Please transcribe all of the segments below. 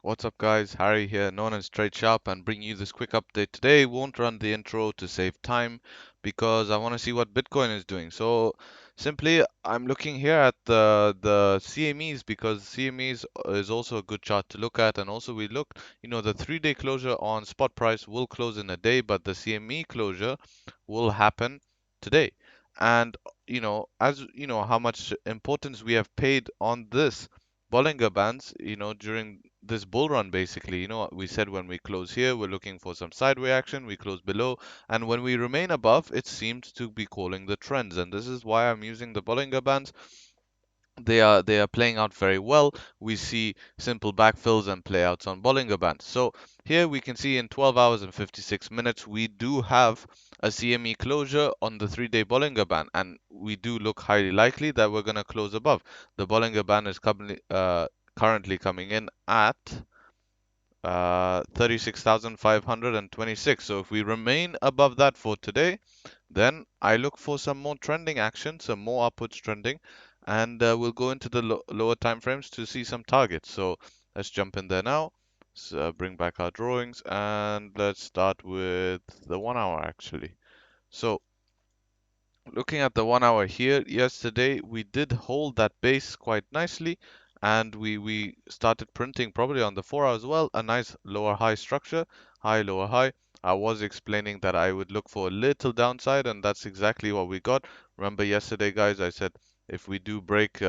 What's up, guys? Harry here, known as Trade Sharp, and bring you this quick update. Today, won't run the intro to save time because I want to see what Bitcoin is doing. So, simply, I'm looking here at the CMEs because CMEs is also a good chart to look at, and also we look, the 3-day closure on spot price will close in a day, but the CME closure will happen today. And as you know, how much importance we have paid on this Bollinger Bands, during this bull run, basically. We said when we close here, we're looking for some sideway action. We close below, and when we remain above, it seems to be calling the trends. And this is why I'm using the Bollinger Bands. They are playing out very well. We see simple backfills and playouts on Bollinger Bands. So here we can see in 12 hours and 56 minutes we do have a CME closure on the 3-day Bollinger Band, and we do look highly likely that we're going to close above. The Bollinger Band is currently coming in at 36,526. So if we remain above that for today, then I look for some more trending action, some more upwards trending, and we'll go into the lower time frames to see some targets. So let's jump in there now. So bring back our drawings and let's start with the 1 hour actually. So looking at the 1 hour here, yesterday we did hold that base quite nicely, and we started printing probably on the 4 hour as well, a nice lower high structure, high lower high. I was explaining that I would look for a little downside, and that's exactly what we got. Remember yesterday, guys, I said if we do break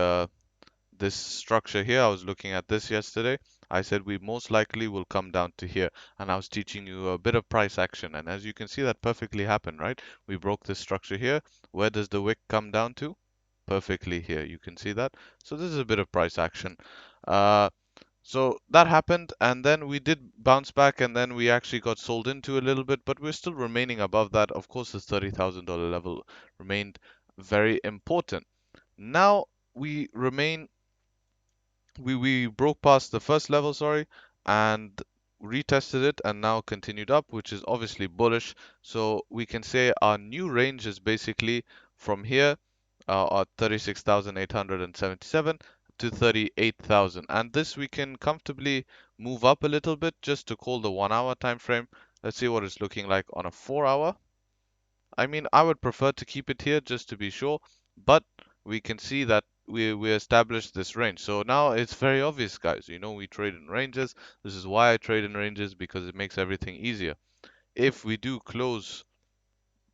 this structure here, I was looking at this yesterday. I said we most likely will come down to here, and I was teaching you a bit of price action, and as you can see, that perfectly happened, right? We broke this structure here. Where does the wick come down to? Perfectly here. You can see that. So this is a bit of price action. Uh, so that happened, and then we did bounce back, and then we actually got sold into a little bit, but we're still remaining above that. Of course, this $30,000 level remained very important. Now we remain we broke past the first level, sorry, and retested it and now continued up, which is obviously bullish. So we can say our new range is basically from here at 36,877 to 38,000. And this we can comfortably move up a little bit just to call the 1 hour time frame. Let's see what it's looking like on a 4 hour. I mean, I would prefer to keep it here just to be sure, but we can see that we established this range. So now it's very obvious, guys. We trade in ranges. This is why I trade in ranges, because it makes everything easier. If we do close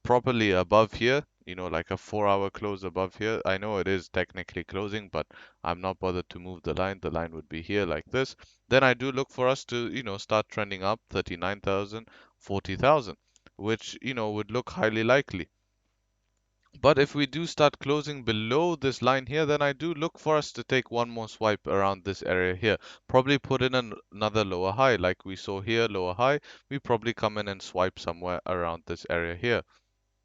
properly above here, like a 4 hour close above here, I know it is technically closing, but I'm not bothered to move the line. The line would be here like this. Then I do look for us to, start trending up 39,000, 40,000, which, would look highly likely. But if we do start closing below this line here, then I do look for us to take one more swipe around this area here. Probably put in another lower high, like we saw here, lower high. We probably come in and swipe somewhere around this area here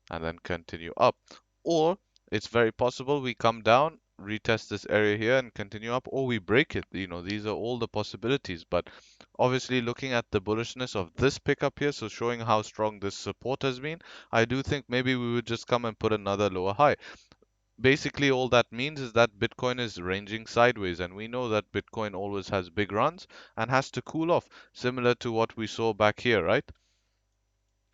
and then continue up. Or it's very possible we come down, retest this area here and continue up, or we break it. These are all the possibilities. But obviously, looking at the bullishness of this pickup here, so showing how strong this support has been, I do think maybe we would just come and put another lower high. Basically, all that means is that Bitcoin is ranging sideways, and we know that Bitcoin always has big runs and has to cool off, similar to what we saw back here, right?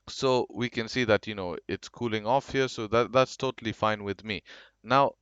So we can see that, it's cooling off here, so that's totally fine with me. Now,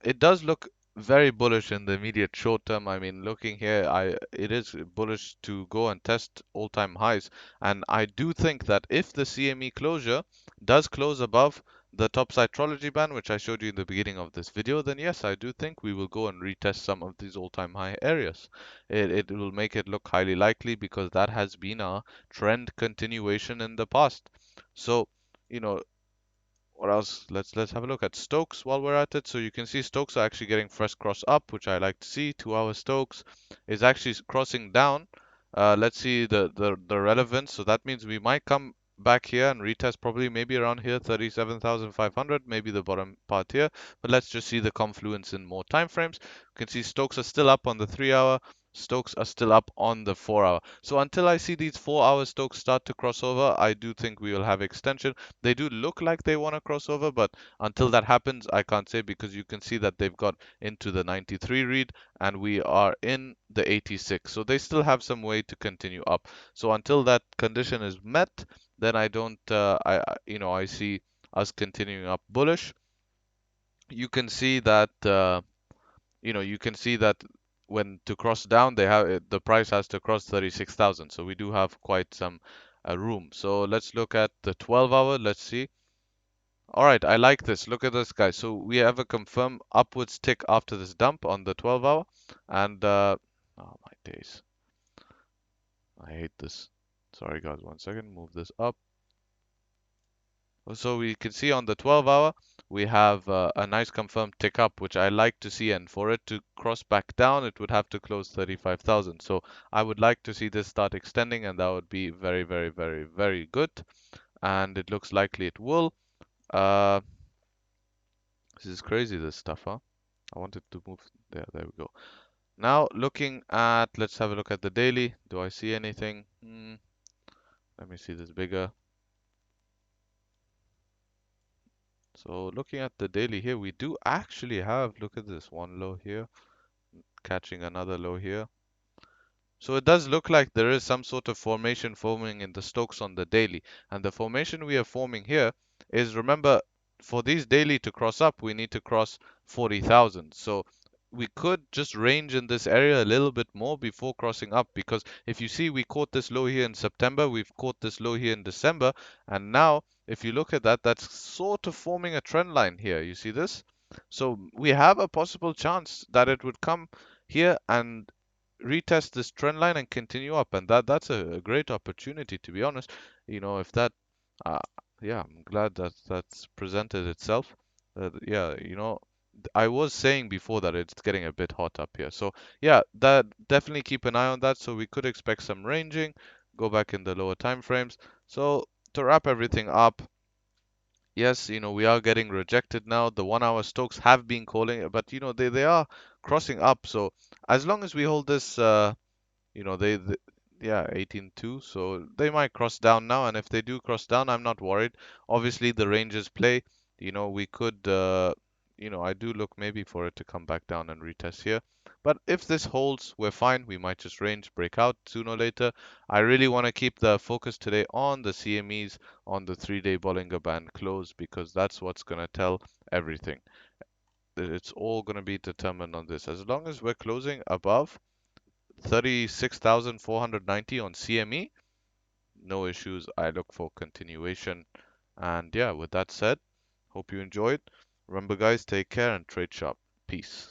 it does look very bullish in the immediate short term. I mean, looking here, it is bullish to go and test all-time highs, and I do think that if the CME closure does close above the topside Trology band, which I showed you in the beginning of this video, then yes, I do think we will go and retest some of these all-time high areas. It will make it look highly likely because that has been our trend continuation in the past. So, you know, what else? Let's have a look at Stokes while we're at it. So you can see Stokes are actually getting fresh cross up, which I like to see. 2 hour Stokes is actually crossing down. Let's see the relevance. So that means we might come back here and retest probably maybe around here 37,500, maybe the bottom part here. But let's just see the confluence in more time frames. You can see Stokes are still up on the 3 hour. Stokes are still up on the 4 hour. So until I see these 4 hour Stokes start to cross over, I do think we will have extension. They do look like they want to cross over, but until that happens, I can't say because you can see that they've got into the 93 read and we are in the 86. So they still have some way to continue up. So until that condition is met, then I don't, I see us continuing up bullish. You can see that, you can see that when to cross down, the price has to cross 36,000. So we do have quite some room. So let's look at the 12 hour. Let's see. All right, I like this. Look at this, guys. So we have a confirmed upwards tick after this dump on the 12 hour. And, oh my days. I hate this. Sorry, guys. One second. Move this up. So we can see on the 12 hour, we have a nice confirmed tick up, which I like to see. And for it to cross back down, it would have to close 35,000. So I would like to see this start extending, and that would be very, very, very, very good. And it looks likely it will. Uh, this is crazy, this stuff, huh? I wanted to move there. There we go. Now looking at, let's have a look at the daily. Do I see anything? Let me see this bigger. So looking at the daily here, we do actually have, look at this, one low here, catching another low here. So it does look like there is some sort of formation forming in the Stokes on the daily. And the formation we are forming here is, remember, for these daily to cross up, we need to cross 40,000. So we could just range in this area a little bit more before crossing up, because if you see, we caught this low here in September, we've caught this low here in December, and now if you look at that, that's sort of forming a trend line here. You see this? So we have a possible chance that it would come here and retest this trend line and continue up, and that's a great opportunity, to be honest. If that, uh, yeah, I'm glad that that's presented itself. Yeah, I was saying before that it's getting a bit hot up here. So yeah, that definitely keep an eye on that. So we could expect some ranging, go back in the lower time frames. So to wrap everything up, yes, we are getting rejected now. The 1 hour Stokes have been calling it, but they are crossing up. So as long as we hold this, yeah, 18-2, so they might cross down now, and if they do cross down, I'm not worried. Obviously, the Rangers play, we could, I do look maybe for it to come back down and retest here. But if this holds, we're fine. We might just range break out sooner or later. I really want to keep the focus today on the CMEs, on the 3-day Bollinger Band close, because that's what's going to tell everything. It's all going to be determined on this. As long as we're closing above 36,490 on CME, no issues. I look for continuation. And yeah, with that said, hope you enjoyed. Remember, guys, take care and trade sharp. Peace.